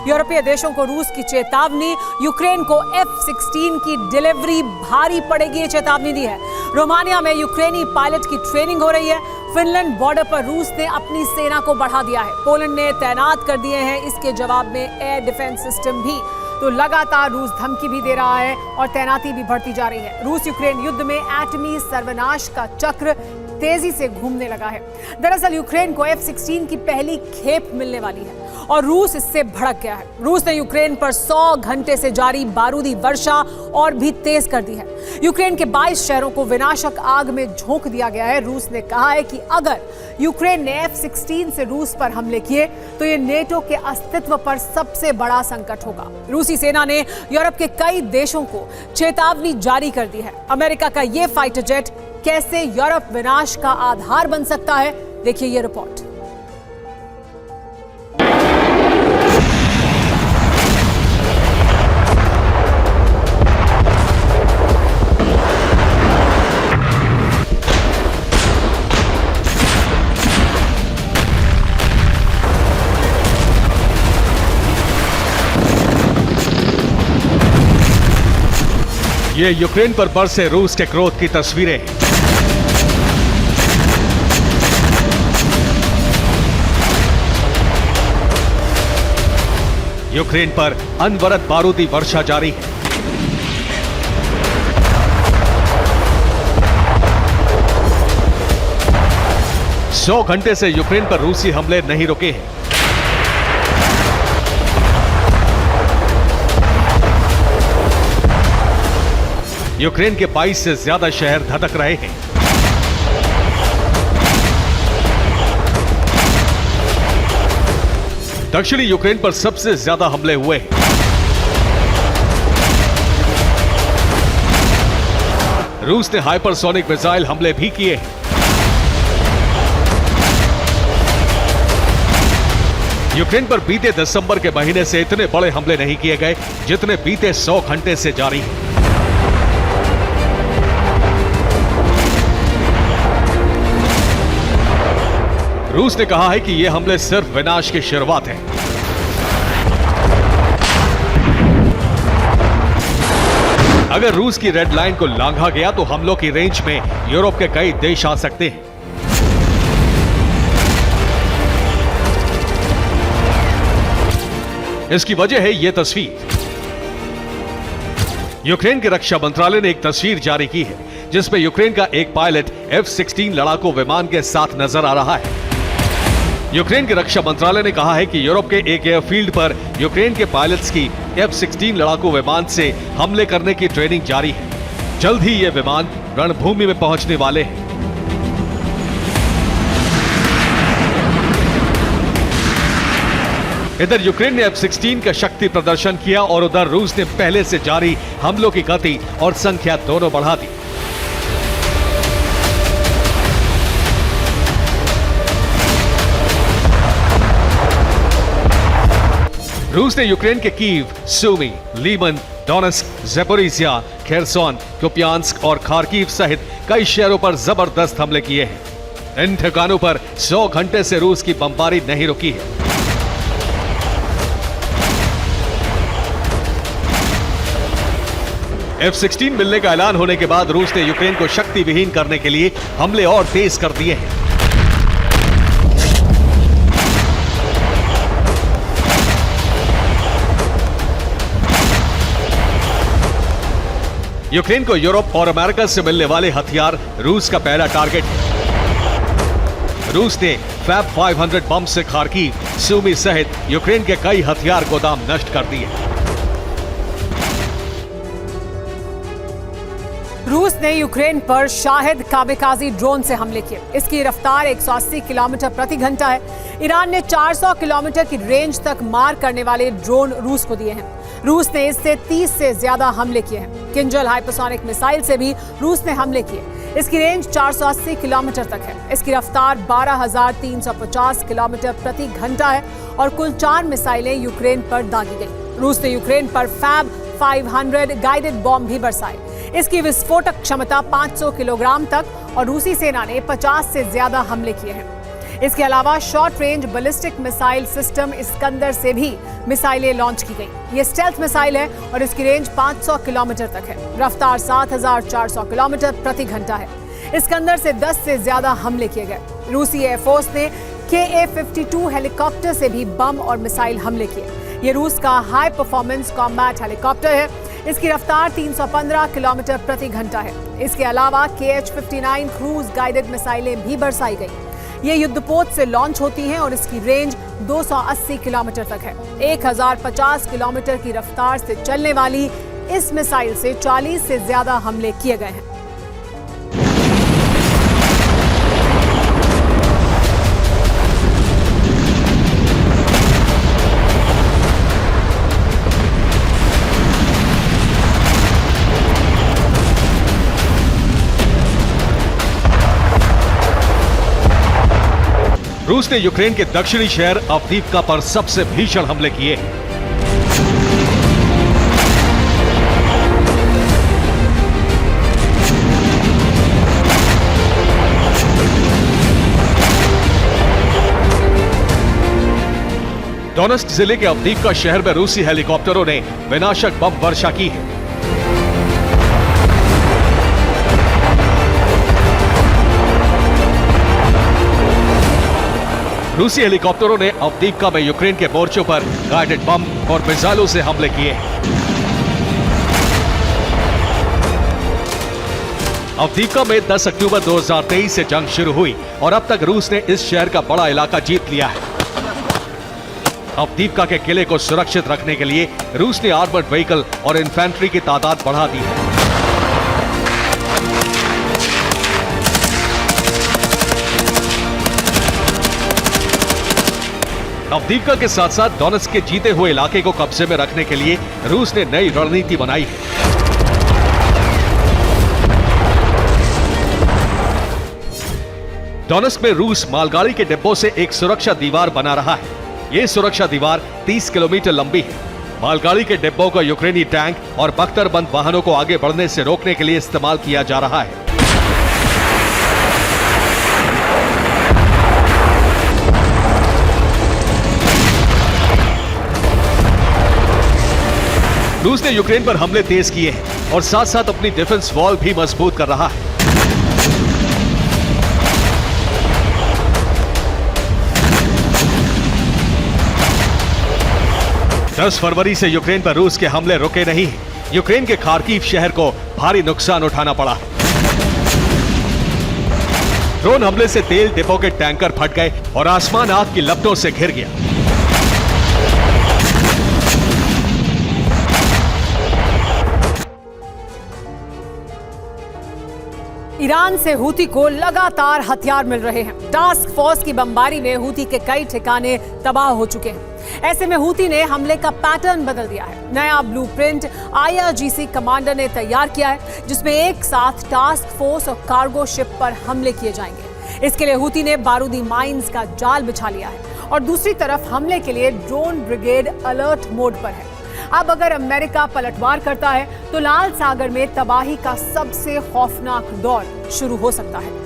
यूरोपीय देशों को रूस की चेतावनी, यूक्रेन को F-16 की डिलीवरी भारी पड़ेगी, ये चेतावनी दी है। रोमानिया में यूक्रेनी पायलट की ट्रेनिंग हो रही है। फिनलैंड बॉर्डर पर रूस ने अपनी सेना को बढ़ा दिया है। पोलैंड ने तैनात कर दिए हैं इसके जवाब में एयर डिफेंस सिस्टम भी। तो लगातार रूस धमकी भी दे रहा है और तैनाती भी बढ़ती जा रही है। रूस यूक्रेन युद्ध में एटमी सर्वनाश का चक्र तेजी से घूमने लगा है। दरअसल यूक्रेन को F-16 की पहली खेप मिलने वाली है और रूस इससे भड़क गया है। रूस ने यूक्रेन पर 100 घंटे से जारी बारूदी वर्षा और भी तेज कर दी है। यूक्रेन के 22 शहरों को विनाशक आग में झोंक दिया गया है। रूस ने कहा है कि अगर यूक्रेन ने F-16 से रूस पर हमले किए तो ये नेटो के अस्तित्व पर सबसे बड़ा संकट होगा। रूसी सेना ने यूरोप के कई देशों को चेतावनी जारी कर दी है। अमेरिका का ये फाइटर जेट कैसे यूरोप विनाश का आधार बन सकता है, देखिए ये रिपोर्ट। ये यूक्रेन पर बरसे रूस के क्रोध की तस्वीरें हैं। यूक्रेन पर अनवरत बारूदी वर्षा जारी है। सौ घंटे से यूक्रेन पर रूसी हमले नहीं रुके हैं। यूक्रेन के 22 से ज्यादा शहर धधक रहे हैं। दक्षिणी यूक्रेन पर सबसे ज्यादा हमले हुए हैं। रूस ने हाइपरसोनिक मिसाइल हमले भी किए हैं। यूक्रेन पर बीते दिसंबर के महीने से इतने बड़े हमले नहीं किए गए जितने बीते 100 घंटे से जारी हैं। रूस ने कहा है कि यह हमले सिर्फ विनाश की शुरुआत है। अगर रूस की रेड लाइन को लांघा गया तो हमलों की रेंज में यूरोप के कई देश आ सकते हैं। इसकी वजह है यह तस्वीर। यूक्रेन के रक्षा मंत्रालय ने एक तस्वीर जारी की है जिसमें यूक्रेन का एक पायलट F-16 लड़ाकू विमान के साथ नजर आ रहा है। यूक्रेन के रक्षा मंत्रालय ने कहा है कि यूरोप के एक एयरफील्ड पर यूक्रेन के पायलट्स की F-16 लड़ाकू विमान से हमले करने की ट्रेनिंग जारी है। जल्द ही ये विमान रणभूमि में पहुंचने वाले हैं। इधर यूक्रेन ने F-16 का शक्ति प्रदर्शन किया और उधर रूस ने पहले से जारी हमलों की गति और संख्या दोनों बढ़ा दी। रूस ने यूक्रेन के Kyiv, Sumy, Lyman, Donetsk, Zaporizhzhia, Kherson, Kupiansk और खार्किव सहित कई शहरों पर जबरदस्त हमले किए हैं। इन ठिकानों पर 100 घंटे से रूस की बमबारी नहीं रुकी है। F-16 मिलने का ऐलान होने के बाद रूस ने यूक्रेन को शक्ति विहीन करने के लिए हमले और तेज कर दिए हैं। यूक्रेन को यूरोप और अमेरिका से मिलने वाले हथियार रूस का पहला टारगेट है। रूस ने फैब 500 बम से खार्किव, सूमी सहित यूक्रेन के कई हथियार गोदाम नष्ट कर दिए। रूस ने यूक्रेन पर शाहिद कामिकाजी ड्रोन से हमले किए। इसकी रफ्तार 180 किलोमीटर प्रति घंटा है। ईरान ने 400 किलोमीटर की रेंज तक मार करने वाले ड्रोन रूस को दिए हैं। रूस ने इससे 30 से ज्यादा हमले किए हैं। किंजल हाइपरसोनिक मिसाइल से भी रूस ने हमले किए। इसकी रेंज 480 किलोमीटर तक है। इसकी रफ्तार 12,350 किलोमीटर प्रति घंटा है और कुल 4 मिसाइलें यूक्रेन पर दागी गई। रूस ने यूक्रेन पर फैब 500 गाइडेड बॉम्ब भी बरसाए। इसकी विस्फोटक क्षमता 500 किलोग्राम तक और रूसी सेना ने 50 से ज्यादा हमले किए हैं। इसके अलावा short range ballistic missile system Iskander से भी मिसाइलें लॉन्च की गई। ये स्टेल्थ मिसाइल है और इसकी रेंज 500 किलोमीटर तक है। रफ्तार 7400 किलोमीटर प्रति घंटा है। इस्कंदर से 10 से ज्यादा हमले किए गए। रूसी एयरफोर्स ने KA-52 हेलीकॉप्टर से भी बम और मिसाइल हमले किए। ये रूस का हाई परफॉर्मेंस कॉम्बैट हेलीकॉप्टर है। इसकी रफ्तार 315 किलोमीटर प्रति घंटा है। इसके अलावा KH-59 क्रूज गाइडेड मिसाइलें भी बरसाई गई। ये युद्धपोत से लॉन्च होती हैं और इसकी रेंज 280 किलोमीटर तक है। 1050 किलोमीटर की रफ्तार से चलने वाली इस मिसाइल से 40 से ज्यादा हमले किए गए हैं। रूस ने यूक्रेन के दक्षिणी शहर अवदीव्का पर सबसे भीषण हमले किए। डोनेट्स्क जिले के अवदीव्का शहर में रूसी हेलीकॉप्टरों ने विनाशक बम वर्षा की है। रूसी हेलीकॉप्टरों ने अवदीव्का में यूक्रेन के मोर्चों पर गाइडेड बम और मिसाइलों से हमले किए। अवदीव्का में 10 अक्टूबर 2023 से जंग शुरू हुई और अब तक रूस ने इस शहर का बड़ा इलाका जीत लिया है। अवदीव्का के किले को सुरक्षित रखने के लिए रूस ने आर्मर्ड व्हीकल और इन्फेंट्री की तादाद बढ़ा दी है। अवदीव्का के साथ साथ डोनेट्स्क के जीते हुए इलाके को कब्जे में रखने के लिए रूस ने नई रणनीति बनाई है। डोनेट्स्क में रूस मालगाड़ी के डिब्बों से एक सुरक्षा दीवार बना रहा है। ये सुरक्षा दीवार 30 किलोमीटर लंबी है। मालगाड़ी के डिब्बों को यूक्रेनी टैंक और बख्तरबंद वाहनों को आगे बढ़ने से रोकने के लिए इस्तेमाल किया जा रहा है। रूस ने यूक्रेन पर हमले तेज किए हैं और साथ साथ अपनी डिफेंस वॉल भी मजबूत कर रहा है। दस फरवरी से यूक्रेन पर रूस के हमले रुके नहीं हैं। यूक्रेन के खार्किव शहर को भारी नुकसान उठाना पड़ा। ड्रोन हमले से तेल डिपो के टैंकर फट गए और आसमान आग की लपटों से घिर गया। ईरान से हूती को लगातार हथियार मिल रहे हैं। टास्क फोर्स की बमबारी में हूती के कई ठिकाने तबाह हो चुके हैं। ऐसे में हूती ने हमले का पैटर्न बदल दिया है। नया ब्लूप्रिंट IRGC कमांडर ने तैयार किया है, जिसमें एक साथ टास्क फोर्स और कार्गो शिप पर हमले किए जाएंगे। इसके लिए हूती ने बारूदी माइंस का जाल बिछा लिया है और दूसरी तरफ हमले के लिए ड्रोन ब्रिगेड अलर्ट मोड पर है। अब अगर अमेरिका पलटवार करता है तो लाल सागर में तबाही का सबसे खौफनाक दौर शुरू हो सकता है।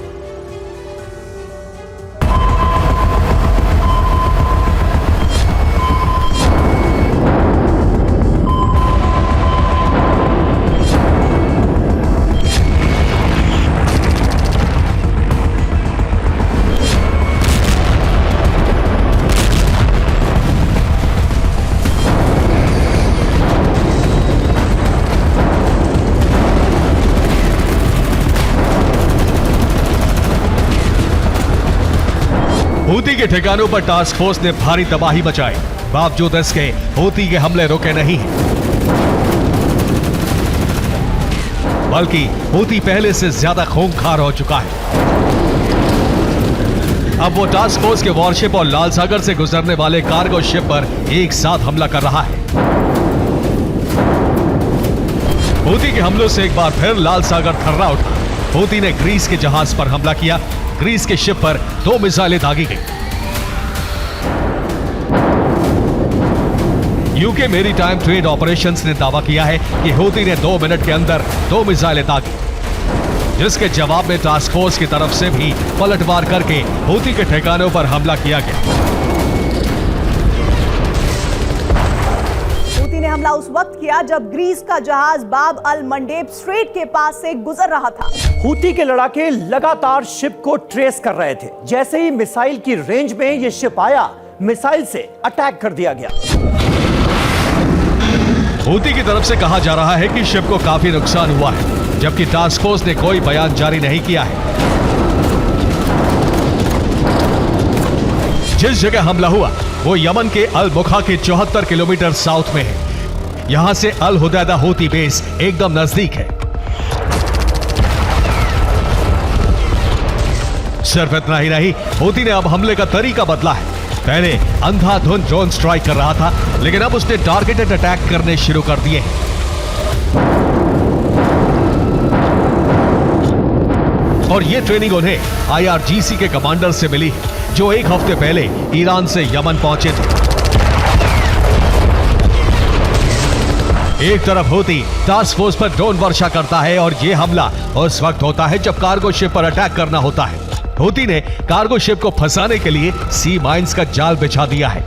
हूती के ठिकानों पर टास्क फोर्स ने भारी तबाही मचाई। बावजूद इसके हूती के हमले रुके नहीं हैं। बल्कि हूती पहले से ज्यादा खूंखार हो चुका है। अब वो टास्क फोर्स के वॉरशिप और लाल सागर से गुजरने वाले कार्गो शिप पर एक साथ हमला कर रहा है। हूती के हमलों से एक बार फिर लाल सागर थर्रा उठा। हूती ने ग्रीस के जहाज पर हमला किया। ग्रीस के शिप पर 2 मिसाइलें दागी गई। यूके मैरीटाइम ट्रेड ऑपरेशंस ने दावा किया है कि हूती ने 2 मिनट के अंदर 2 मिसाइलें दागी। जिसके जवाब में टास्क फोर्स की तरफ से भी पलटवार करके हूती के ठिकानों पर हमला किया गया। हूती ने हमला उस वक्त किया जब ग्रीस का जहाज बाब अल मंडेब स्ट्रेट के पास से गुजर रहा था। हूती के लड़ाके लगातार शिप को ट्रेस कर रहे थे। जैसे ही मिसाइल की रेंज में यह शिप आया, मिसाइल से अटैक कर दिया गया। हूती की तरफ से कहा जा रहा है कि शिप को काफी नुकसान हुआ है, जबकि टास्क फोर्स ने कोई बयान जारी नहीं किया है। जिस जगह हमला हुआ वो यमन के अल बुखा के 74 किलोमीटर साउथ में है। यहां से अल हुदैदा हूती बेस एकदम नजदीक है। सिर्फ इतना ही नहीं, हूती ने अब हमले का तरीका बदला है। पहले अंधाधुंध ड्रोन स्ट्राइक कर रहा था, लेकिन अब उसने टारगेटेड अटैक करने शुरू कर दिए हैं। और ये ट्रेनिंग उन्हें IRGC के कमांडर से मिली है, जो एक हफ्ते पहले ईरान से यमन पहुंचे थे। एक तरफ हूती टास्क फोर्स पर ड्रोन वर्षा करता है और यह हमला उस वक्त होता है जब कार्गो शिप पर अटैक करना होता है। हूती ने कार्गो शिप को फंसाने के लिए सी माइंस का जाल बिछा दिया है।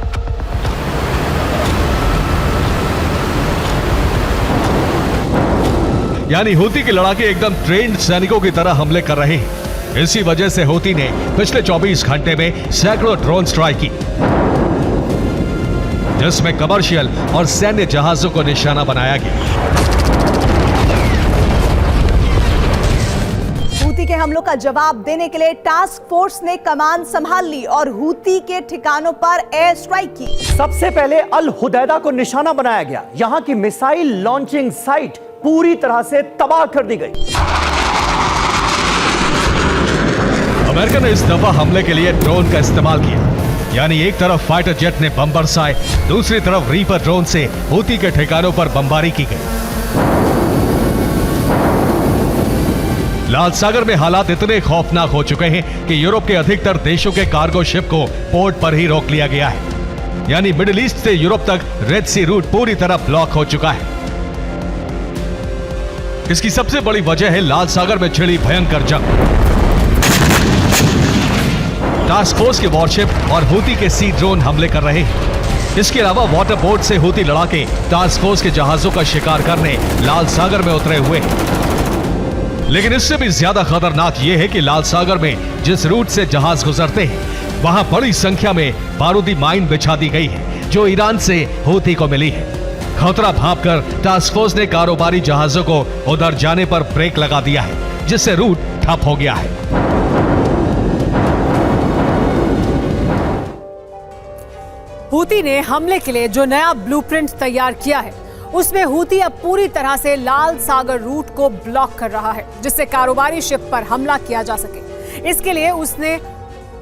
यानी हूती के लड़ाके एकदम ट्रेन्ड सैनिकों की तरह हमले कर रहे हैं। इसी वजह से हूती ने पिछले 24 घंटे में सैकड़ों ड्रोन स्ट्राइक की, जिसमें कमर्शियल और सैन्य जहाजों को निशाना बनाया गया। हूती के हमलों का जवाब देने के लिए टास्क फोर्स ने कमान संभाल ली और हूती के ठिकानों पर एयर स्ट्राइक की। सबसे पहले अल हुदैदा को निशाना बनाया गया। यहां की मिसाइल लॉन्चिंग साइट पूरी तरह से तबाह कर दी गई। अमेरिका ने इस दफा हमले के लिए ड्रोन का इस्तेमाल किया। यानी एक तरफ फाइटर जेट ने बम बरसाए, दूसरी तरफ रीपर ड्रोन से हूती के ठिकानों पर बमबारी की गई। लाल सागर में हालात इतने खौफनाक हो चुके हैं कि यूरोप के अधिकतर देशों के कार्गो शिप को पोर्ट पर ही रोक लिया गया है। यानी मिडिल ईस्ट से यूरोप तक रेड सी रूट पूरी तरह ब्लॉक हो चुका है। इसकी सबसे बड़ी वजह है लाल सागर में छिड़ी भयंकर जंग। टास्क फोर्स के वॉरशिप और हूती के सी ड्रोन हमले कर रहे हैं। इसके अलावा वाटर बोट से हूती लड़ाके टास्क फोर्स के जहाजों का शिकार करने लाल सागर में उतरे हुए हैं। लेकिन इससे भी ज्यादा खतरनाक यह है कि लाल सागर में जिस रूट से जहाज गुजरते हैं, वहां बड़ी संख्या में बारूदी माइन बिछा दी गई है, जो ईरान से हूती को मिली है। खतरा भांपकर टास्क फोर्स ने कारोबारी जहाजों को उधर जाने पर ब्रेक लगा दिया है, जिससे रूट ठप हो गया है। हूती ने हमले के लिए जो नया ब्लूप्रिंट तैयार किया है, उसमें हूती अब पूरी तरह से लाल सागर रूट को ब्लॉक कर रहा है, जिससे कारोबारी शिप पर हमला किया जा सके। इसके लिए उसने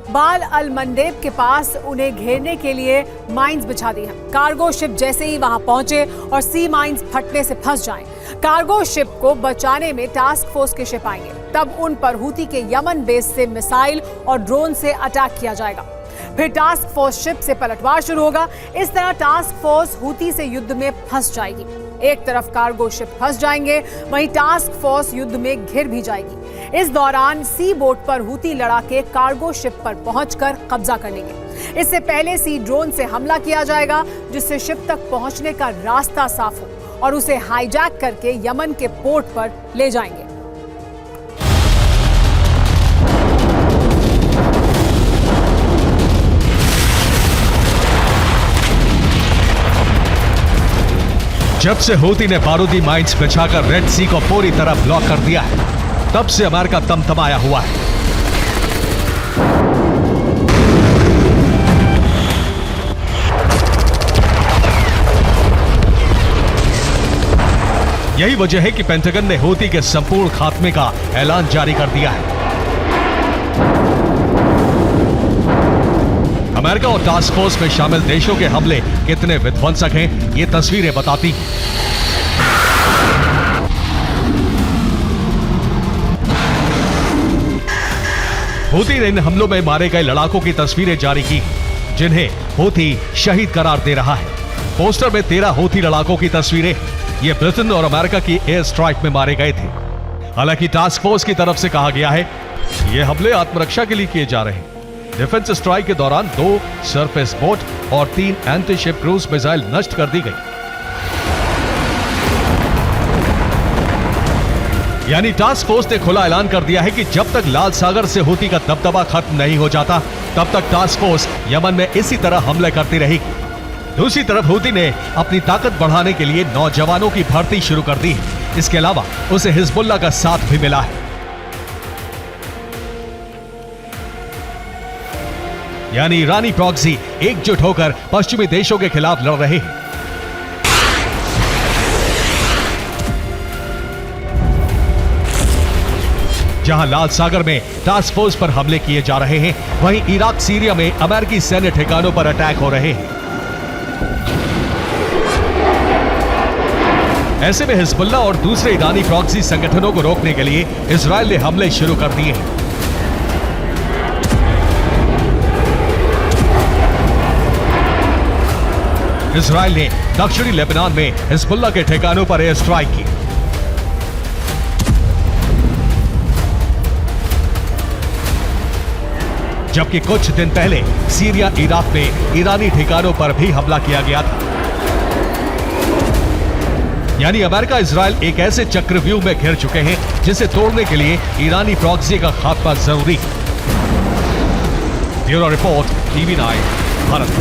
बाल अल मंडेब के पास उन्हें घेरने के लिए माइंस बिछा दी हैं। कार्गो शिप जैसे ही वहां पहुंचे और सी माइंस फटने से फंस जाएं, कार्गो शिप को बचाने में टास्क फोर्स के शिप आएंगे। तब उन पर हूती के यमन बेस से मिसाइल और ड्रोन से अटैक किया जाएगा। फिर टास्क फोर्स शिप से पलटवार शुरू होगा। इस तरह टास्क फोर्स हूती से युद्ध में फंस जाएगी। एक तरफ कार्गो शिप फंस जाएंगे, वहीं टास्क फोर्स युद्ध में घिर भी जाएगी। इस दौरान सी बोट पर हूती लड़ाके कार्गो शिप पर पहुंचकर कब्जा कर लेंगे। इससे पहले सी ड्रोन से हमला किया जाएगा, जिससे शिप तक पहुंचने का रास्ता साफ हो और उसे हाईजैक करके यमन के पोर्ट पर ले जाएंगे। जब से हूती ने बारूदी माइंस बिछाकर रेड सी को पूरी तरह ब्लॉक कर दिया है, तब से अमेरिका तमतमाया हुआ है। यही वजह है कि पेंटागन ने हूती के संपूर्ण खात्मे का ऐलान जारी कर दिया है। अमेरिका और टास्क फोर्स में शामिल देशों के हमले कितने विध्वंसक हैं, ये तस्वीरें बताती हैं। हूती ने इन हमलों में मारे गए लड़ाकों की तस्वीरें जारी की, जिन्हें हूती शहीद करार दे रहा है। पोस्टर में 13 हूती लड़ाकों की तस्वीरें। ये ब्रिटेन और अमेरिका की एयर स्ट्राइक में मारे गए थे। हालांकि टास्क फोर्स की तरफ से कहा गया है कि ये हमले आत्मरक्षा के लिए किए जा रहे हैं। डिफेंस स्ट्राइक के दौरान 2 सरफेस बोट और 3 एंटी शिप क्रूज मिसाइल नष्ट कर दी गई। यानी टास्क फोर्स ने खुला ऐलान कर दिया है कि जब तक लाल सागर से हूती का दबदबा खत्म नहीं हो जाता, तब तक टास्क फोर्स यमन में इसी तरह हमले करती रहेगी। दूसरी तरफ हूती ने अपनी ताकत बढ़ाने के लिए नौजवानों की भर्ती शुरू कर दी है। इसके अलावा उसे हिजबुल्लाह का साथ भी मिला है। यानी ईरानी प्रॉक्सी एकजुट होकर पश्चिमी देशों के खिलाफ लड़ रहे हैं। जहां लाल सागर में टास्क फोर्स पर हमले किए जा रहे हैं, वहीं इराक सीरिया में अमेरिकी सैन्य ठिकानों पर अटैक हो रहे हैं। ऐसे में हिजबुल्लाह और दूसरे ईरानी प्रॉक्सी संगठनों को रोकने के लिए इजराइल ने हमले शुरू कर दिए हैं। इजराइल ने दक्षिणी लेबनान में हिजबुल्लाह के ठिकानों पर एयर स्ट्राइक की। जबकि कुछ दिन पहले सीरिया इराक में ईरानी ठिकानों पर भी हमला किया गया था। यानी अमेरिका इजराइल एक ऐसे चक्रव्यूह में घिर चुके हैं जिसे तोड़ने के लिए ईरानी प्रॉक्सी का खात्मा जरूरी है। Bureau report, TV9 Bharat.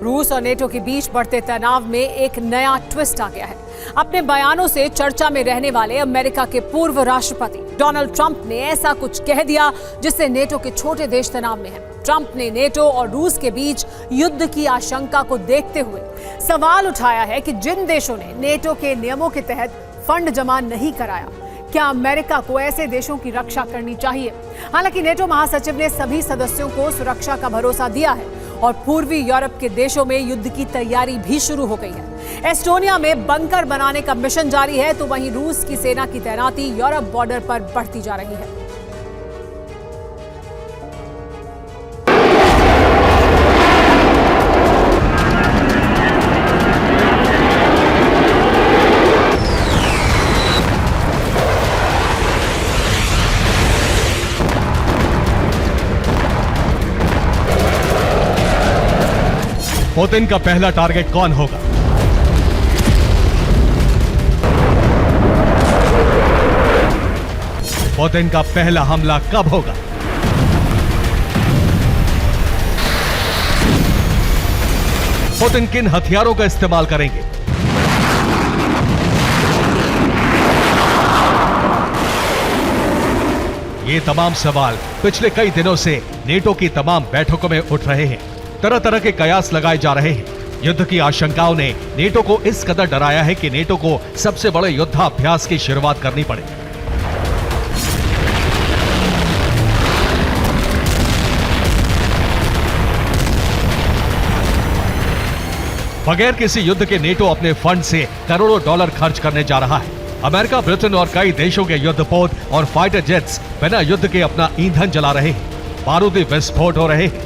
रूस और नेटो के बीच बढ़ते तनाव में एक नया ट्विस्ट आ गया है। अपने बयानों से चर्चा में रहने वाले अमेरिका के पूर्व राष्ट्रपति डोनाल्ड ट्रंप ने ऐसा कुछ कह दिया जिससे नेटो के छोटे देश तनाव में हैं। ट्रंप ने नेटो और रूस के बीच युद्ध की आशंका को देखते हुए सवाल उठाया है कि जिन देशों ने नेटो के नियमों के तहत फंड जमा नहीं कराया, क्या अमेरिका को ऐसे देशों की रक्षा करनी चाहिए। हालांकि नेटो महासचिव ने सभी सदस्यों को सुरक्षा का भरोसा दिया है और पूर्वी यूरोप के देशों में युद्ध की तैयारी भी शुरू हो गई है। एस्टोनिया में बंकर बनाने का मिशन जारी है, तो वहीं रूस की सेना की तैनाती यूरोप बॉर्डर पर बढ़ती जा रही है। पुतिन का पहला टारगेट कौन होगा? पुतिन का पहला हमला कब होगा? पुतिन किन हथियारों का इस्तेमाल करेंगे? ये तमाम सवाल पिछले कई दिनों से नेटो की तमाम बैठकों में उठ रहे हैं। तरह तरह के कयास लगाए जा रहे हैं। युद्ध की आशंकाओं ने नेटो को इस कदर डराया है कि नेटो को सबसे बड़े युद्धाभ्यास की शुरुआत करनी पड़े। बगैर किसी युद्ध के नेटो अपने फंड से करोड़ों डॉलर खर्च करने जा रहा है। अमेरिका, ब्रिटेन और कई देशों के युद्धपोत और फाइटर जेट्स बिना युद्ध के अपना ईंधन जला रहे हैं। बारूदी विस्फोट हो रहे हैं।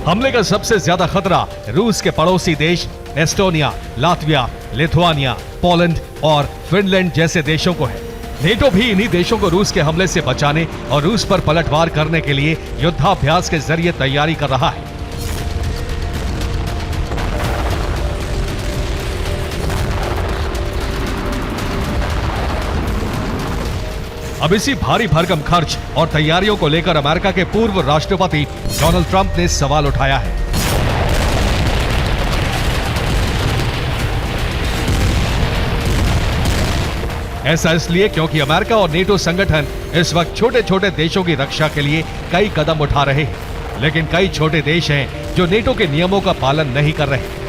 हमले का सबसे ज्यादा खतरा रूस के पड़ोसी देश एस्टोनिया, लातविया, लिथुआनिया, पोलैंड और फिनलैंड जैसे देशों को है। नेटो भी इन्हीं देशों को रूस के हमले से बचाने और रूस पर पलटवार करने के लिए युद्धाभ्यास के जरिए तैयारी कर रहा है। अब इसी भारी भरकम खर्च और तैयारियों को लेकर अमेरिका के पूर्व राष्ट्रपति डोनाल्ड ट्रंप ने सवाल उठाया है। ऐसा इसलिए क्योंकि अमेरिका और नेटो संगठन इस वक्त छोटे छोटे देशों की रक्षा के लिए कई कदम उठा रहे हैं, लेकिन कई छोटे देश हैं जो नेटो के नियमों का पालन नहीं कर रहे।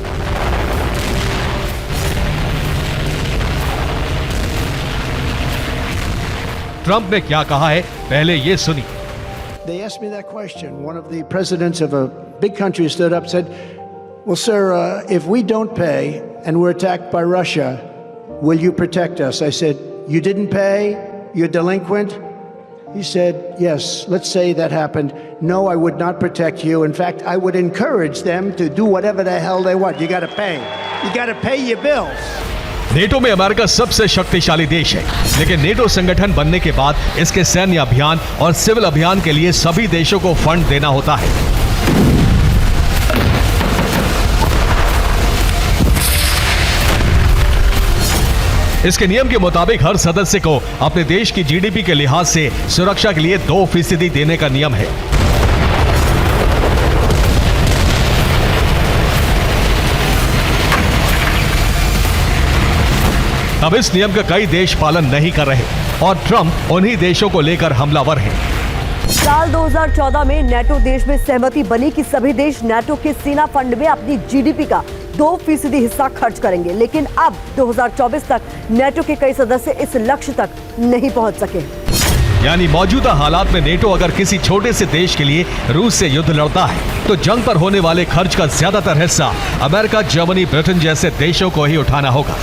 ट्रंप ने क्या कहा है, पहले ये सुनिए। They asked me that question. One of the presidents of a big country stood up and said, well, sir, if we don't pay and we're attacked by Russia, will you protect us? I said, you didn't pay, you're delinquent, He said, yes, let's say that happened. No, I would not protect you. In fact, I would encourage them to do whatever the hell they want. You got to pay. You got to pay your bills. NATO में America सबसे शक्तिशाली देश है, लेकिन NATO संगठन बनने के बाद इसके सैन्य अभियान और सिविल अभियान के लिए सभी देशों को फंड देना होता है। इसके नियम के मुताबिक हर सदस्य को अपने देश की जीडीपी के लिहाज से सुरक्षा के लिए 2% देने का नियम है। अब इस नियम का कई देश पालन नहीं कर रहे और ट्रंप उन्हीं देशों को लेकर हमलावर हैं। साल 2014 में नेटो देश में सहमति बनी कि सभी देश नेटो के सेना फंड में अपनी जीडीपी का 2% हिस्सा खर्च करेंगे, लेकिन अब 2024 तक नेटो के कई सदस्य इस लक्ष्य तक नहीं पहुंच सके। यानी मौजूदा हालात में नेटो अगर किसी छोटे से देश के लिए रूस से युद्ध लड़ता है तो जंग पर होने वाले खर्च का ज्यादातर हिस्सा अमेरिका, जर्मनी, ब्रिटेन जैसे देशों को ही उठाना होगा।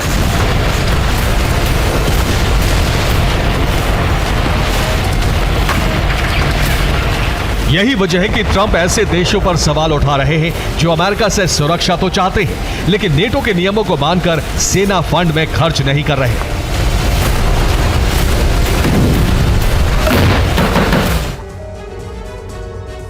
यही वजह है कि ट्रंप ऐसे देशों पर सवाल उठा रहे हैं जो अमेरिका से सुरक्षा तो चाहते हैं, लेकिन नेटो के नियमों को मानकर सेना फंड में खर्च नहीं कर रहे।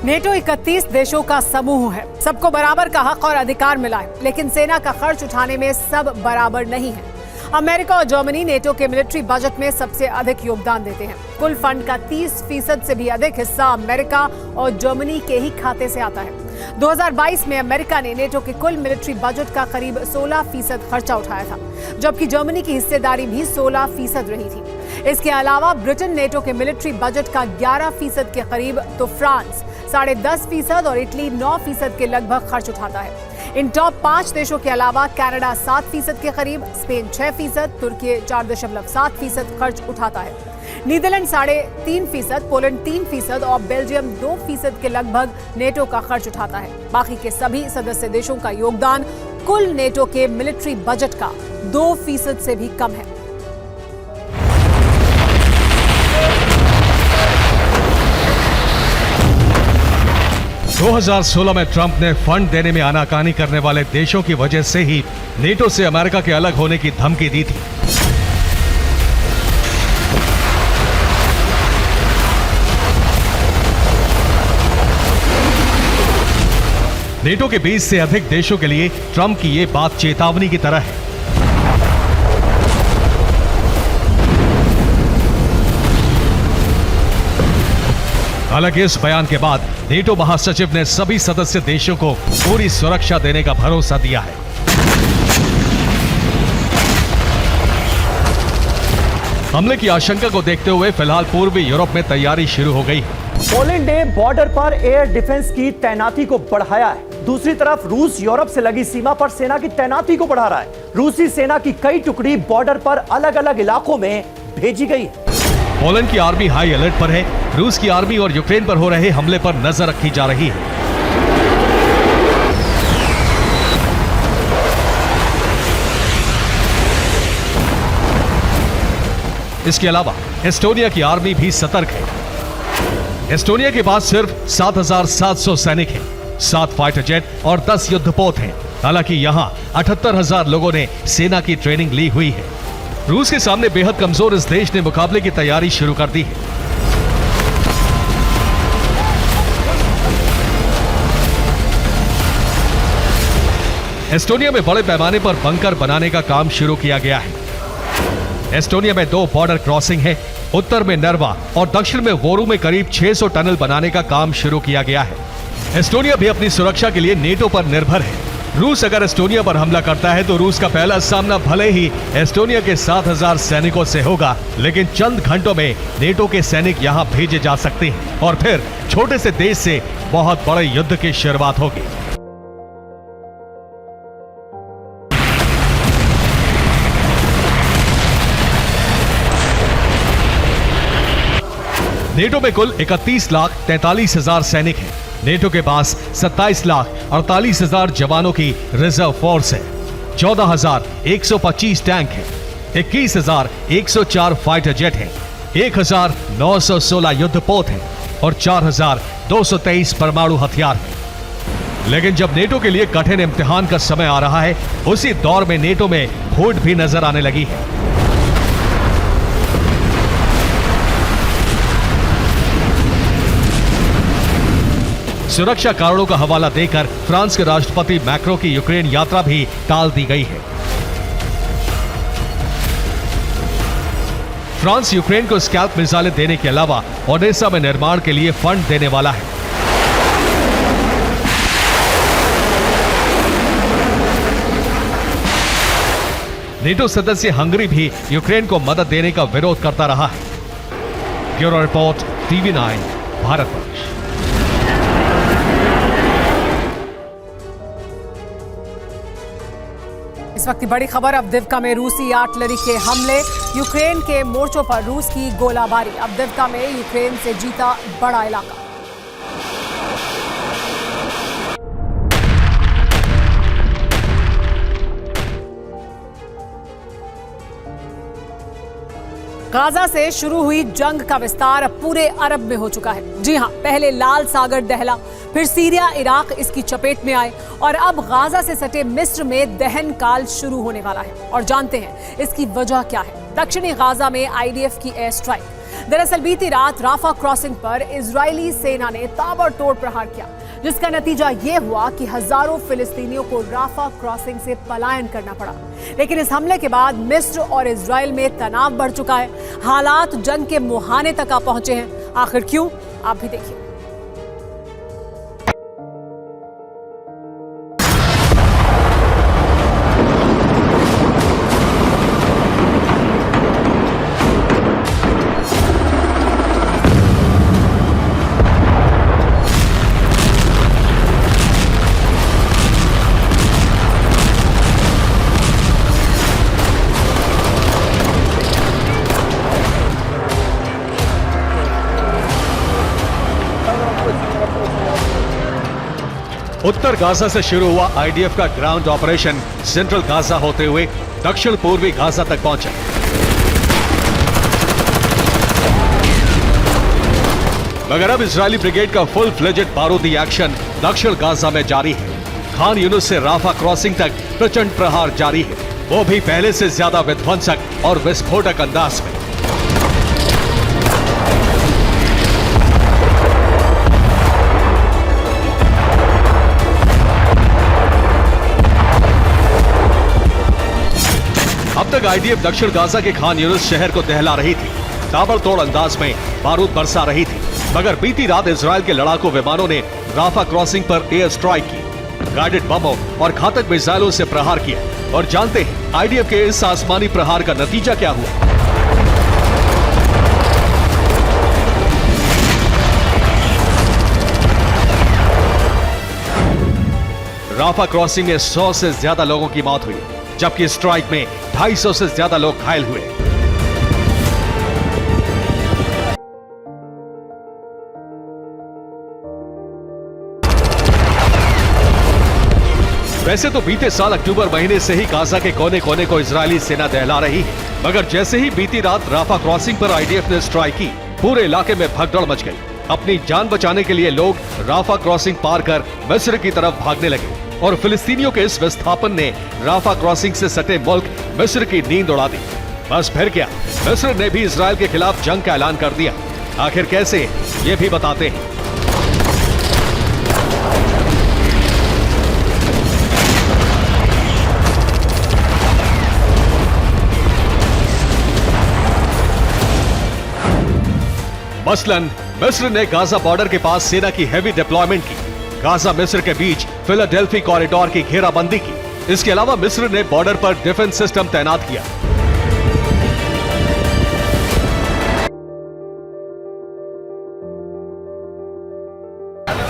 नेटो 31 देशों का समूह है, सबको बराबर का हक और अधिकार मिला है, लेकिन सेना का खर्च उठाने में सब बराबर नहीं है। अमेरिका और जर्मनी नेटो के मिलिट्री बजट में सबसे अधिक योगदान देते हैं। कुल फंड का 30% से भी अधिक हिस्सा अमेरिका और जर्मनी के ही खाते से आता है। 2022 में अमेरिका ने नेटो के कुल मिलिट्री बजट का करीब 16% खर्चा उठाया था, जबकि जर्मनी की हिस्सेदारी भी 16% रही थी। इसके अलावा ब्रिटेन नेटो के मिलिट्री बजट का 11% के करीब, तो फ्रांस 10.5% और इटली 9% के लगभग खर्च उठाता है। इन टॉप 5 देशों के अलावा कनाडा 7% के करीब, स्पेन 6%, तुर्की 4.7% खर्च उठाता है। नीदरलैंड 3.5%, पोलैंड 3% और बेल्जियम 2% के लगभग नेटो का खर्च उठाता है। बाकी के सभी सदस्य देशों का योगदान कुल नेटो के मिलिट्री बजट का 2% से भी कम है। – 2016 में ट्रंप ने फंड देने में आनाकानी करने वाले देशों की वजह से ही नेटो से अमेरिका के अलग होने की धमकी दी थी। नेटो के 20 से अधिक देशों के लिए ट्रंप की ये बात चेतावनी की तरह है। हालांकि इस बयान के बाद नेटो महासचिव ने सभी सदस्य देशों को पूरी सुरक्षा देने का भरोसा दिया है। हमले की आशंका को देखते हुए फिलहाल पूर्वी यूरोप में तैयारी शुरू हो गई है। पोलैंड ने बॉर्डर पर एयर डिफेंस की तैनाती को बढ़ाया है। दूसरी तरफ रूस यूरोप से लगी सीमा पर सेना की तैनाती को बढ़ा रहा है। रूसी सेना की कई टुकड़ी बॉर्डर पर अलग अलग इलाकों में भेजी गई है। पोलैंड की आर्मी हाई अलर्ट पर है। रूस की आर्मी और यूक्रेन पर हो रहे हमले पर नजर रखी जा रही है। इसके अलावा एस्टोनिया की आर्मी भी सतर्क है। एस्टोनिया के पास सिर्फ 7,700 सैनिक हैं, 7 फाइटर जेट और 10 युद्धपोत हैं। हालांकि यहां 78,000 लोगों ने सेना की ट्रेनिंग ली हुई है। रूस के सामने बेहद कमजोर इस देश ने मुकाबले की तैयारी शुरू कर दी है। एस्टोनिया में बड़े पैमाने पर बंकर बनाने का काम शुरू किया गया है। एस्टोनिया में 2 बॉर्डर क्रॉसिंग है। उत्तर में नर्वा और दक्षिण में वोरू में करीब 600 टनल बनाने का काम शुरू किया गया है। एस्टोनिया भी अपनी सुरक्षा के लिए नेटो पर निर्भर है। रूस अगर एस्टोनिया पर हमला करता है तो रूस का पहला सामना भले ही एस्टोनिया के 7,000 सैनिकों से होगा, लेकिन चंद घंटों में नेटो के सैनिक यहां भेजे जा सकते हैं और फिर छोटे से देश से बहुत बड़े युद्ध की शुरुआत होगी। नेटो में कुल 31,43,000 सैनिक हैं। नेटो के पास 27,48,000 जवानों की रिजर्व फोर्स है, 14,125 टैंक हैं, 21,104 फाइटर जेट हैं, 1916 युद्धपोत हैं और 4223 परमाणु हथियार हैं। लेकिन जब नेटो के लिए कठिन इम्तिहान का समय आ रहा है, उसी दौर में नेटो में फूट भी नजर आने लगी है। सुरक्षा कारणों का हवाला देकर फ्रांस के राष्ट्रपति मैक्रो की यूक्रेन यात्रा भी टाल दी गई है। फ्रांस यूक्रेन को स्कैल्प मिसाइलें देने के अलावा ओडेसा में निर्माण के लिए फंड देने वाला है। नेटो सदस्य हंगरी भी यूक्रेन को मदद देने का विरोध करता रहा है। Bureau report, TV9 Bharatvarsh. इस वक्त की बड़ी खबर, अवदिव्का में रूसी आर्टिलरी के हमले, यूक्रेन के मोर्चों पर रूस की गोलाबारी। अवदिव्का में यूक्रेन से जीता बड़ा इलाका। गाजा से शुरू हुई जंग का विस्तार अब पूरे अरब में हो चुका है। जी हां, पहले लाल सागर दहला, फिर सीरिया, इराक इसकी चपेट में आए और अब गाजा से सटे मिस्र में दहन काल शुरू होने वाला है। और जानते हैं इसकी वजह क्या है। दक्षिणी गाजा में आईडीएफ की एयर स्ट्राइक। दरअसल बीती रात राफा क्रॉसिंग पर इजरायली सेना ने ताबड़तोड़ प्रहार किया, जिसका नतीजा ये हुआ कि हजारों फिलिस्तीनियों को राफा क्रॉसिंग से पलायन करना पड़ा। लेकिन इस हमले के बाद मिस्र और इजराइल में तनाव बढ़ चुका है। हालात जंग के मुहाने तक आ पहुंचे हैं। आखिर क्यों, आप भी देखिए। उत्तर गाजा से शुरू हुआ आईडीएफ का ग्राउंड ऑपरेशन सेंट्रल गाजा होते हुए दक्षिण पूर्वी गाजा तक पहुंचा। मगर अब इजरायली ब्रिगेड का फुल फ्लेजेड बारूदी एक्शन दक्षिण गाजा में जारी है। खान यूनुस से राफा क्रॉसिंग तक प्रचंड प्रहार जारी है, वो भी पहले से ज्यादा विध्वंसक और विस्फोटक अंदाज में। अब तक आईडीएफ दक्षिण गाजा के खान यूनुस शहर को दहला रही थी, ताबड़तोड़ अंदाज में बारूद बरसा रही थी। मगर बीती रात इजरायल के लड़ाकू विमानों ने राफा क्रॉसिंग पर एयर स्ट्राइक की, गाइडेड बमों और घातक मिसाइलों से प्रहार किया। और जानते हैं आईडीएफ के इस आसमानी प्रहार का नतीजा क्या हुआ। राफा क्रॉसिंग में 100 से ज्यादा लोगों की मौत हुई, जबकि स्ट्राइक में 250 से ज्यादा लोग घायल हुए। वैसे तो बीते साल अक्टूबर महीने से ही गाजा के कोने कोने को इजरायली सेना दहला रही है, मगर जैसे ही बीती रात राफा क्रॉसिंग पर आईडीएफ ने स्ट्राइक की, पूरे इलाके में भगदड़ मच गई। अपनी जान बचाने के लिए लोग राफा क्रॉसिंग पार कर मिस्र की तरफ भागने लगे और फिलिस्तीनियों के इस विस्थापन ने राफा क्रॉसिंग से सटे मुल्क मिस्र की नींद उड़ा दी। बस फिर क्या, मिस्र ने भी इजरायल के खिलाफ जंग का ऐलान कर दिया। आखिर कैसे, ये भी बताते हैं। मसलन मिस्र ने गाजा बॉर्डर के पास सेना की हेवी डिप्लॉयमेंट की, गाजा मिस्र के बीच फिलाडेल्फी कॉरिडोर की घेराबंदी की। इसके अलावा मिस्र ने बॉर्डर पर डिफेंस सिस्टम तैनात किया।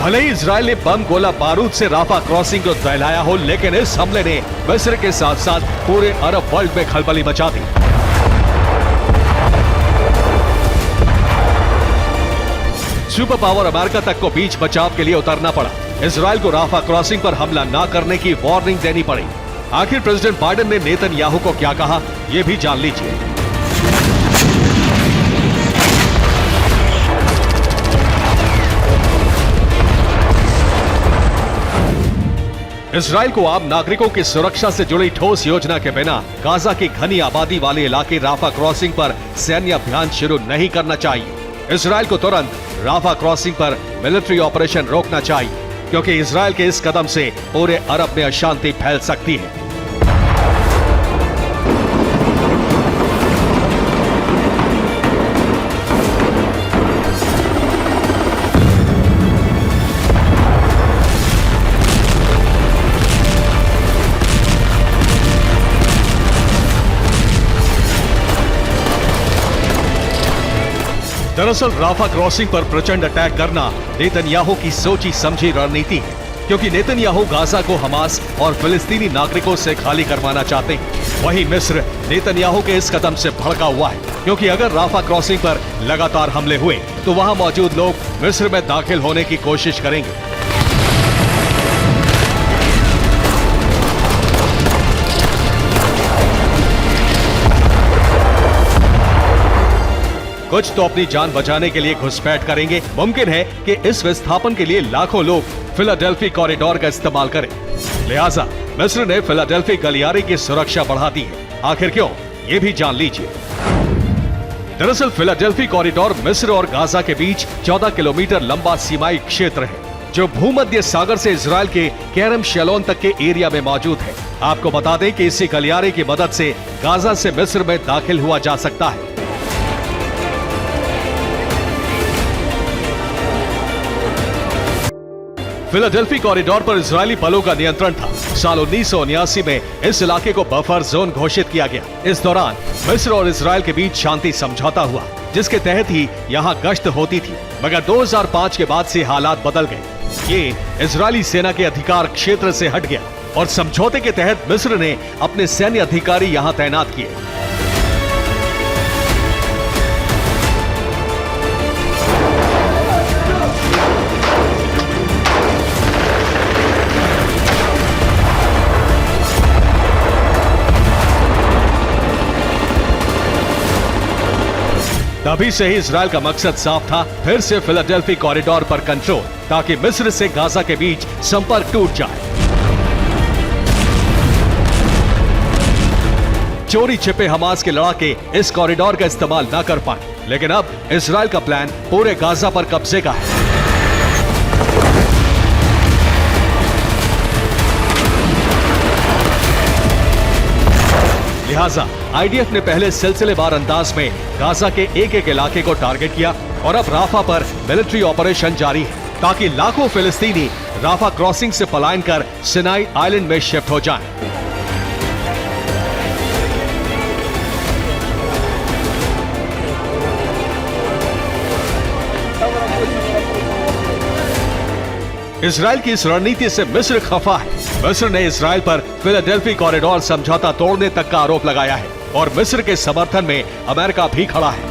भले ही इजरायल ने बम गोला बारूद से राफा क्रॉसिंग को दहलाया हो, लेकिन इस हमले ने मिस्र के साथ साथ पूरे अरब वर्ल्ड में खलबली मचा दी। सुपर पावर अमेरिका तक को बीच बचाव के लिए उतरना पड़ा। इजरायल को राफा क्रॉसिंग पर हमला न करने की वार्निंग देनी पड़ी। आखिर प्रेसिडेंट बाइडेन ने नेतन्याहू को क्या कहा, यह भी जान लीजिए। इजराइल को आम नागरिकों की सुरक्षा से जुड़ी ठोस योजना के बिना गाजा की घनी आबादी वाले इलाके राफा क्रॉसिंग पर सैन्य अभियान शुरू नहीं करना चाहिए। इजराइल को तुरंत राफा क्रॉसिंग पर मिलिट्री ऑपरेशन रोकना चाहिए, क्योंकि इजराइल के इस कदम से पूरे अरब में अशांति फैल सकती है। दरअसल राफा क्रॉसिंग पर प्रचंड अटैक करना नेतन्याहू की सोची समझी रणनीति है, क्योंकि नेतन्याहू गाजा को हमास और फिलिस्तीनी नागरिकों से खाली करवाना चाहते हैं। वहीं मिस्र नेतन्याहू के इस कदम से भड़का हुआ है, क्योंकि अगर राफा क्रॉसिंग पर लगातार हमले हुए तो वहां मौजूद लोग मिस्र में दाखिल होने की कोशिश करेंगे। कुछ तो अपनी जान बचाने के लिए घुसपैठ करेंगे। मुमकिन है कि इस विस्थापन के लिए लाखों लोग फिलाडेल्फी कॉरिडोर का इस्तेमाल करें। लिहाजा मिस्र ने फिलाडेल्फी गलियारे की सुरक्षा बढ़ा दी है। आखिर क्यों, ये भी जान लीजिए। दरअसल फिलाडेल्फी कॉरिडोर मिस्र और गाजा के बीच 14 किलोमीटर लंबा सीमाई क्षेत्र है, जो भूमध्य सागर से इजराइल के कैरम शेलोन तक के एरिया में मौजूद है। आपको बता दें कि इसी गलियारे की मदद से गाजा से मिस्र में दाखिल हुआ जा सकता है। फिलाडेल्फी कॉरिडोर पर इजरायली बलों का नियंत्रण था। साल 1979 में इस इलाके को बफर जोन घोषित किया गया। इस दौरान मिस्र और इजरायल के बीच शांति समझौता हुआ, जिसके तहत ही यहाँ गश्त होती थी। मगर 2005 के बाद से हालात बदल गए। ये इजरायली सेना के अधिकार क्षेत्र से हट गया और समझौते के तहत मिस्र ने अपने सैन्य अधिकारी यहाँ तैनात किए। तभी से ही इजरायल का मकसद साफ था, फिर से फिलाडेल्फी कॉरिडोर पर कंट्रोल, ताकि मिस्र से गाजा के बीच संपर्क टूट जाए। चोरी छिपे हमास के लड़ाके इस कॉरिडोर का इस्तेमाल न कर पाए, लेकिन अब इजरायल का प्लान पूरे गाजा पर कब्जे का है। लिहाजा आईडीएफ ने पहले सिलसिलेवार अंदाज में गाजा के एक इलाके को टारगेट किया और अब राफा पर मिलिट्री ऑपरेशन जारी है, ताकि लाखों फिलिस्तीनी राफा क्रॉसिंग से पलायन कर सिनाई आइलैंड में शिफ्ट हो जाएं। इजरायल की इस रणनीति से मिस्र खफा है। मिस्र ने इजरायल पर फिलाडेल्फी कॉरिडोर समझौता तोड़ने तक का आरोप लगाया है और मिस्र के समर्थन में अमेरिका भी खड़ा है।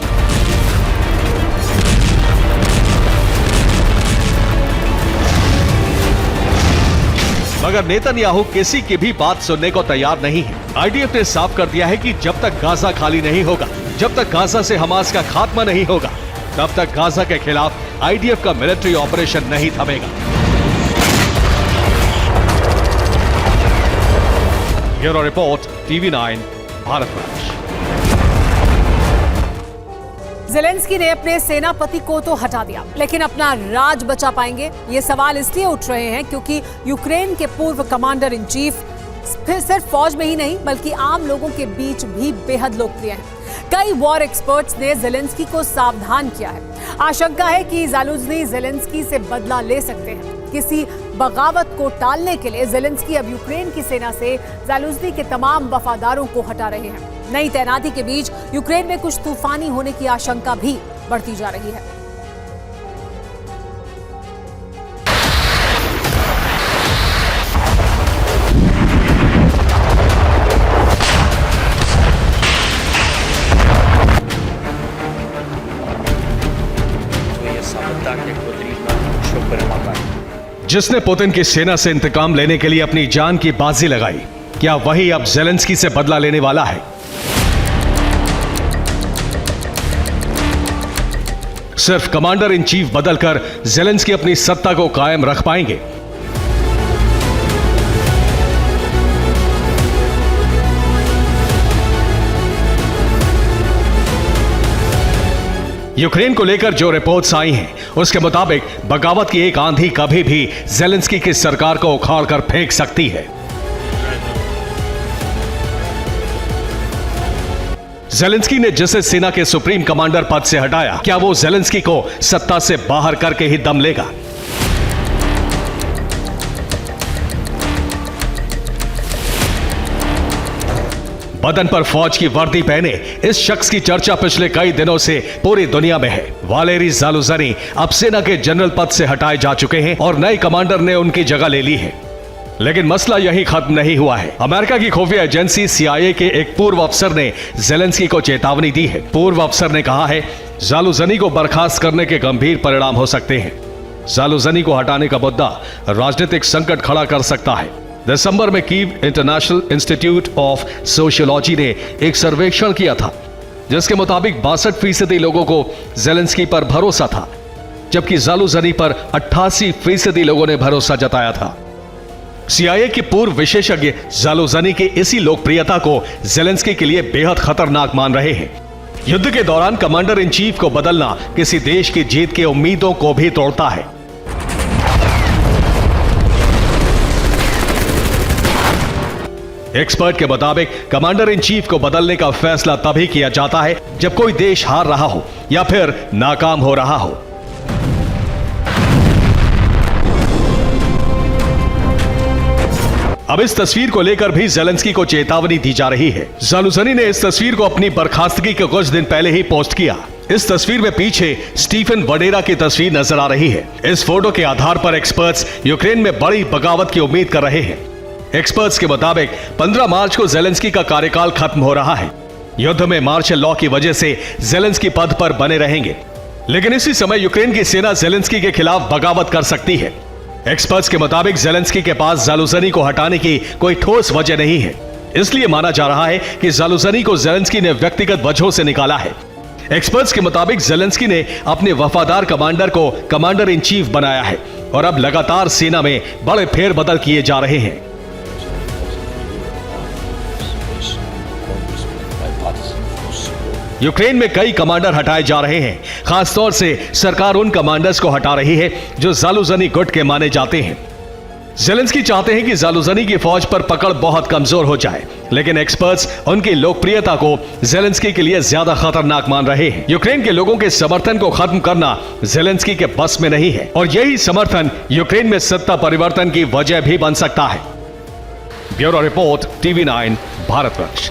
मगर नेतन्याहू किसी की भी बात सुनने को तैयार नहीं है। आईडीएफ ने साफ कर दिया है कि जब तक गाजा खाली नहीं होगा, जब तक गाजा से हमास का खात्मा नहीं होगा, तब तक गाजा के खिलाफ आईडीएफ का मिलिट्री ऑपरेशन नहीं थमेगा। Bureau report, TV9 Bharatvarsh. Zelensky ने अपने सेनापति को तो हटा दिया, लेकिन अपना राज बचा पाएंगे? ये सवाल इसलिए उठ रहे हैं क्योंकि यूक्रेन के पूर्व कमांडर इन चीफ फिर सिर्फ फौज में ही नहीं बल्कि आम लोगों के बीच भी बेहद लोकप्रिय हैं। कई वॉर एक्सपर्ट्स ने ज़ेलेंस्की को सावधान किया है। आशंका है कि ज़ालुझनी ज़ेलेंस्की से बदला ले सकते हैं। किसी बगावत को टालने के लिए ज़ेलेंस्की अब यूक्रेन की सेना से ज़ालुझनी के तमाम वफादारों को हटा रहे हैं। नई तैनाती के बीच यूक्रेन में कुछ तूफानी होने की आशंका भी बढ़ती जा रही है। जिसने पुतिन की सेना से इंतकाम लेने के लिए अपनी जान की बाजी लगाई, क्या वही अब ज़ेलेंस्की से बदला लेने वाला है? सिर्फ कमांडर इन चीफ बदलकर ज़ेलेंस्की अपनी सत्ता को कायम रख पाएंगे? यूक्रेन को लेकर जो रिपोर्ट्स आई हैं, उसके मुताबिक बगावत की एक आंधी कभी भी जेलेंस्की की सरकार को उखाड़ कर फेंक सकती है। जेलेंस्की ने जिसे सेना के सुप्रीम कमांडर पद से हटाया, क्या वो जेलेंस्की को सत्ता से बाहर करके ही दम लेगा? बदन पर फौज की वर्दी पहने इस शख्स की चर्चा पिछले कई दिनों से पूरी दुनिया में है। वालेरी ज़ालुज़नी अब सेना के जनरल पद से हटाए जा चुके हैं और नए कमांडर ने उनकी जगह ले ली है। लेकिन मसला यही खत्म नहीं हुआ है। अमेरिका की खुफिया एजेंसी CIA के एक पूर्व अफसर ने जेलेंस्की को चेतावनी दी है। पूर्व अफसर ने कहा है, ज़ालुज़नी को बर्खास्त करने के गंभीर परिणाम हो सकते हैं। ज़ालुज़नी को हटाने का मुद्दा राजनीतिक संकट खड़ा कर सकता है। दिसंबर में Kyiv international institute of sociology ने एक सर्वेक्षण किया था, जिसके मुताबिक 62% लोगों को जेलेंस्की पर भरोसा था, जबकि ज़ालुज़नी पर 88% लोगों ने भरोसा जताया था। CIA के पूर्व विशेषज्ञ ज़ालुज़नी की इसी लोकप्रियता को जेलेंस्की के लिए बेहद खतरनाक मान रहे हैं। युद्ध के दौरान कमांडर इन चीफ को बदलना किसी देश की जीत की उम्मीदों को भी तोड़ता है। एक्सपर्ट के मुताबिक कमांडर इन चीफ को बदलने का फैसला तभी किया जाता है जब कोई देश हार रहा हो या फिर नाकाम हो रहा हो। अब इस तस्वीर को लेकर भी जेलेंस्की को चेतावनी दी जा रही है। ज़ालुज़नी ने इस तस्वीर को अपनी बर्खास्तगी के कुछ दिन पहले ही पोस्ट किया। इस तस्वीर में पीछे स्टीफन वडेरा की तस्वीर नजर आ रही है। इस फोटो के आधार पर एक्सपर्ट्स यूक्रेन में बड़ी बगावत की उम्मीद कर रहे हैं। एक्सपर्ट्स के मुताबिक 15 मार्च को जेलेंस्की का कार्यकाल खत्म हो रहा है। युद्ध में मार्शल लॉ की वजह से जेलेंस्की पद पर बने रहेंगे, लेकिन इसी समय यूक्रेन की सेना जेलेंस्की के खिलाफ बगावत कर सकती है। एक्सपर्ट्स के मुताबिक जेलेंस्की के पास ज़ालुज़नी को हटाने की कोई ठोस वजह नहीं है, इसलिए माना जा रहा है कि ज़ालुज़नी को जेलेंस्की ने व्यक्तिगत वजहों से निकाला है। एक्सपर्ट्स के मुताबिक जेलेंस्की ने अपने वफादार कमांडर को कमांडर इन चीफ बनाया है और अब लगातार सेना में बड़े फेरबदल किए जा रहे हैं। यूक्रेन में कई कमांडर हटाए जा रहे हैं। खासतौर से सरकार उन कमांडर्स को हटा रही है जो ज़ालुज़नी गुट के माने जाते हैं। जेलेंस्की चाहते हैं कि ज़ालुज़नी की फौज पर पकड़ बहुत कमजोर हो जाए, लेकिन एक्सपर्ट्स उनकी लोकप्रियता को जेलेंस्की के लिए ज्यादा खतरनाक मान रहे हैं। यूक्रेन के लोगों के समर्थन को खत्म करना जेलेंस्की के बस में नहीं है और यही समर्थन यूक्रेन में सत्ता परिवर्तन की वजह भी बन सकता है। Bureau report, TV9 Bharatvarsh.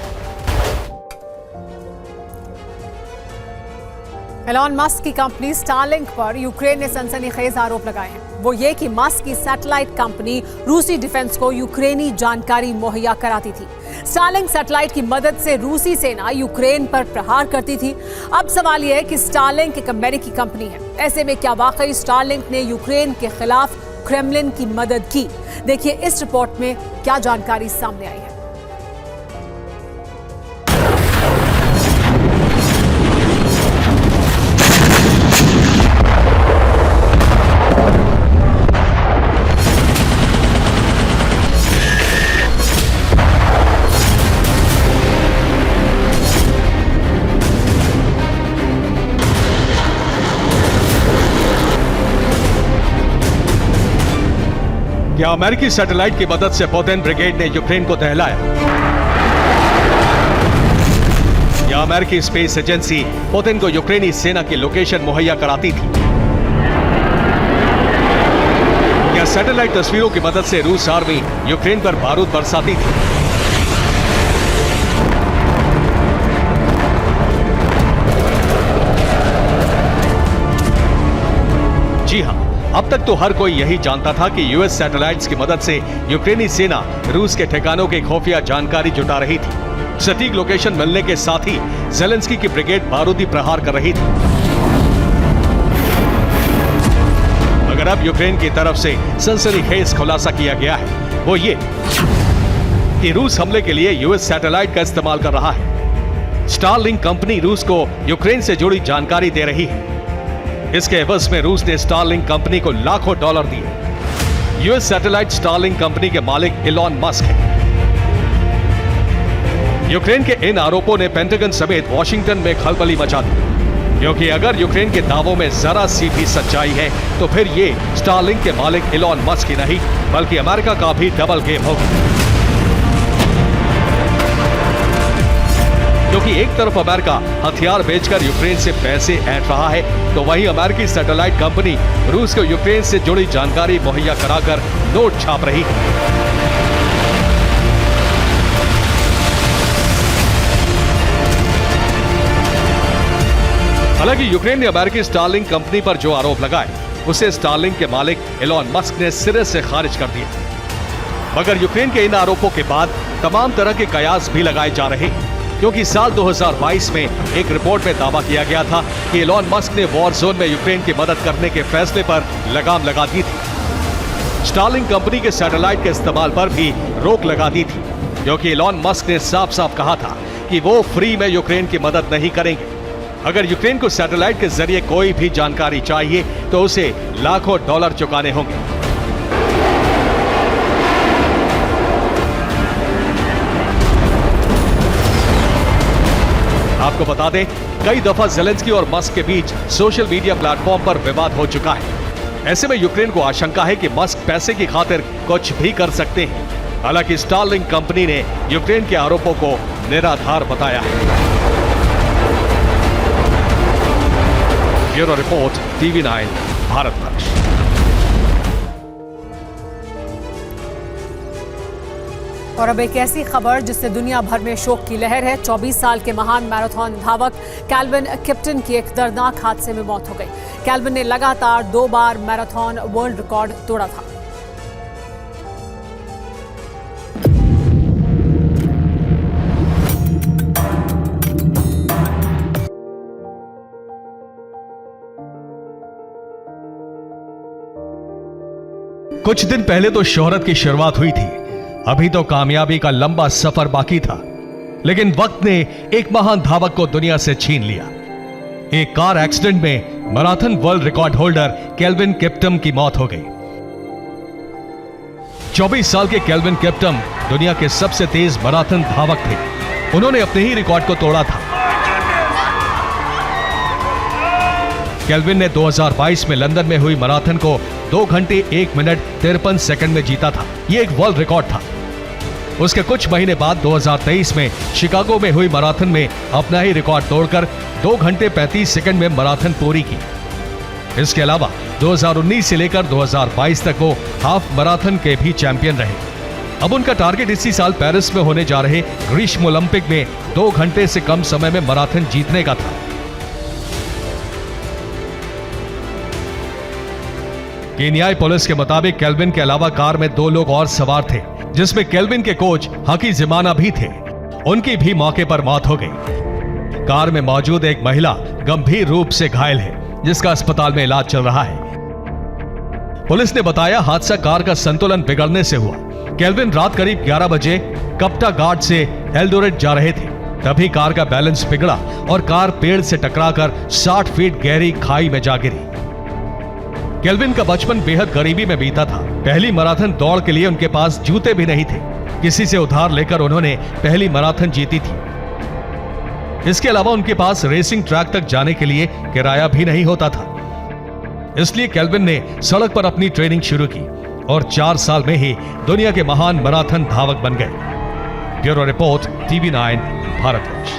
Elon Musk की कंपनी स्टारलिंक पर यूक्रेन ने सनसनीखेज आरोप लगाए हैं। वो ये कि मस्क की सैटेलाइट कंपनी रूसी डिफेंस को यूक्रेनी जानकारी मुहैया कराती थी। स्टारलिंक सैटेलाइट की मदद से रूसी सेना यूक्रेन पर प्रहार करती थी। अब सवाल यह है कि स्टारलिंक एक अमेरिकी कंपनी है, ऐसे में क्या वाकई स्टारलिंक ने यूक्रेन के खिलाफ क्रेमलिन की मदद की? देखिए इस रिपोर्ट में क्या जानकारी सामने आई है। क्या अमेरिकी सैटेलाइट की मदद से पुतिन ब्रिगेड ने यूक्रेन को दहलाया? या अमेरिकी स्पेस एजेंसी पुतिन को यूक्रेनी सेना की लोकेशन मुहैया कराती थी? क्या सैटेलाइट तस्वीरों की मदद से रूस आर्मी यूक्रेन पर बारूद बरसाती थी? जी हां, अब तक तो हर कोई यही जानता था कि यूएस सैटेलाइट्स की मदद से यूक्रेनी सेना रूस के ठिकानों की खुफिया जानकारी जुटा रही थी। सटीक लोकेशन मिलने के साथ ही जेलेंस्की की ब्रिगेड बारूदी प्रहार कर रही थी। मगर अब यूक्रेन की तरफ से सनसनीखेज खुलासा किया गया है, वो ये कि रूस हमले के लिए यूएस सैटेलाइट का इस्तेमाल कर रहा है। स्टारलिंक कंपनी रूस को यूक्रेन से जुड़ी जानकारी दे रही है। इसके एवज में रूस ने स्टारलिंक कंपनी को लाखों डॉलर दिए। यूएस सैटेलाइट स्टारलिंक कंपनी के मालिक एलॉन मस्क हैं। यूक्रेन के इन आरोपों ने पेंटागन समेत वॉशिंगटन में खलबली मचा दी। क्योंकि अगर यूक्रेन के दावों में जरा सी भी सच्चाई है तो फिर ये स्टारलिंक के मालिक इलॉन मस्क ही नहीं बल्कि अमेरिका का भी डबल गेम होगा। क्योंकि एक तरफ अमेरिका हथियार बेचकर यूक्रेन से पैसे ऐंठ रहा है तो वहीं अमेरिकी सैटेलाइट कंपनी रूस को यूक्रेन से जुड़ी जानकारी मुहैया कराकर नोट छाप रही है। हालांकि यूक्रेन ने अमेरिकी स्टारलिंक कंपनी पर जो आरोप लगाए उसे स्टारलिंक के मालिक इलॉन मस्क ने सिरे से खारिज कर दिया। मगर यूक्रेन के इन आरोपों के बाद तमाम तरह के कयास भी लगाए जा रहे हैं, क्योंकि साल 2022 में एक रिपोर्ट में दावा किया गया था कि इलॉन मस्क ने वॉर जोन में यूक्रेन की मदद करने के फैसले पर लगाम लगा दी थी। स्टारलिंक कंपनी के सैटेलाइट के इस्तेमाल पर भी रोक लगा दी थी, क्योंकि इलॉन मस्क ने साफ साफ कहा था कि वो फ्री में यूक्रेन की मदद नहीं करेंगे। अगर यूक्रेन को सैटेलाइट के जरिए कोई भी जानकारी चाहिए तो उसे लाखों डॉलर चुकाने होंगे। आपको बता दें, कई दफा ज़ेलेंस्की और मस्क के बीच सोशल मीडिया प्लेटफॉर्म पर विवाद हो चुका है। ऐसे में यूक्रेन को आशंका है कि मस्क पैसे की खातिर कुछ भी कर सकते हैं। हालांकि स्टारलिंक कंपनी ने यूक्रेन के आरोपों को निराधार बताया है। Bureau report, TV9 Bharatvarsh. और अब एक ऐसी खबर जिससे दुनिया भर में शोक की लहर है। 24 साल के महान मैराथन धावक केल्विन किप्टन की एक दर्दनाक हादसे में मौत हो गई। केल्विन ने लगातार 2 बार मैराथन वर्ल्ड रिकॉर्ड तोड़ा था। कुछ दिन पहले तो शोहरत की शुरुआत हुई थी, अभी तो कामयाबी का लंबा सफर बाकी था। लेकिन वक्त ने एक महान धावक को दुनिया से छीन लिया। एक कार एक्सीडेंट में marathon world record holder Kelvin Kiptum की मौत हो गई। 24 साल के केल्विन किप्टन दुनिया के सबसे तेज मैराथन धावक थे। उन्होंने अपने ही रिकॉर्ड को तोड़ा था। केल्विन ने 2022 में लंदन में हुई मैराथन को 2 घंटे 1 मिनट 53 सेकंड में जीता था। यह एक वर्ल्ड रिकॉर्ड था। उसके कुछ महीने बाद 2023 में शिकागो में हुई मैराथन में अपना ही रिकॉर्ड तोड़कर 2 घंटे 35 सेकंड में मैराथन पूरी की। इसके अलावा 2019 से लेकर 2022 तक वो हाफ मैराथन के भी चैंपियन रहे। अब उनका टारगेट इसी साल पेरिस में होने जा रहे ग्रीष्म ओलंपिक में 2 घंटे से कम समय में मैराथन जीतने का था। केन्याई पुलिस के मुताबिक केल्विन के अलावा कार में 2 लोग और सवार थे, जिसमें केल्विन के कोच हकी जिमाना भी थे। उनकी भी मौके पर मौत हो गई। कार में मौजूद एक महिला गंभीर रूप से घायल है, जिसका अस्पताल में इलाज चल रहा है। पुलिस ने बताया हादसा कार का संतुलन बिगड़ने से हुआ। केल्विन रात करीब 11 बजे कप्टा घाट से एल्डोरेट जा रहे थे, तभी कार का बैलेंस बिगड़ा और कार पेड़ से टकराकर 60 फीट गहरी खाई में जा गिरी। केल्विन का बचपन बेहद गरीबी में बीता था। पहली मैराथन दौड़ के लिए उनके पास जूते भी नहीं थे। किसी से उधार लेकर उन्होंने पहली मैराथन जीती थी। इसके अलावा उनके पास रेसिंग ट्रैक तक जाने के लिए किराया भी नहीं होता था। इसलिए केल्विन ने सड़क पर अपनी ट्रेनिंग शुरू की और 4 साल में ही दुनिया के महान मैराथन धावक बन गए। Bureau report, TV9 Bharatvarsh.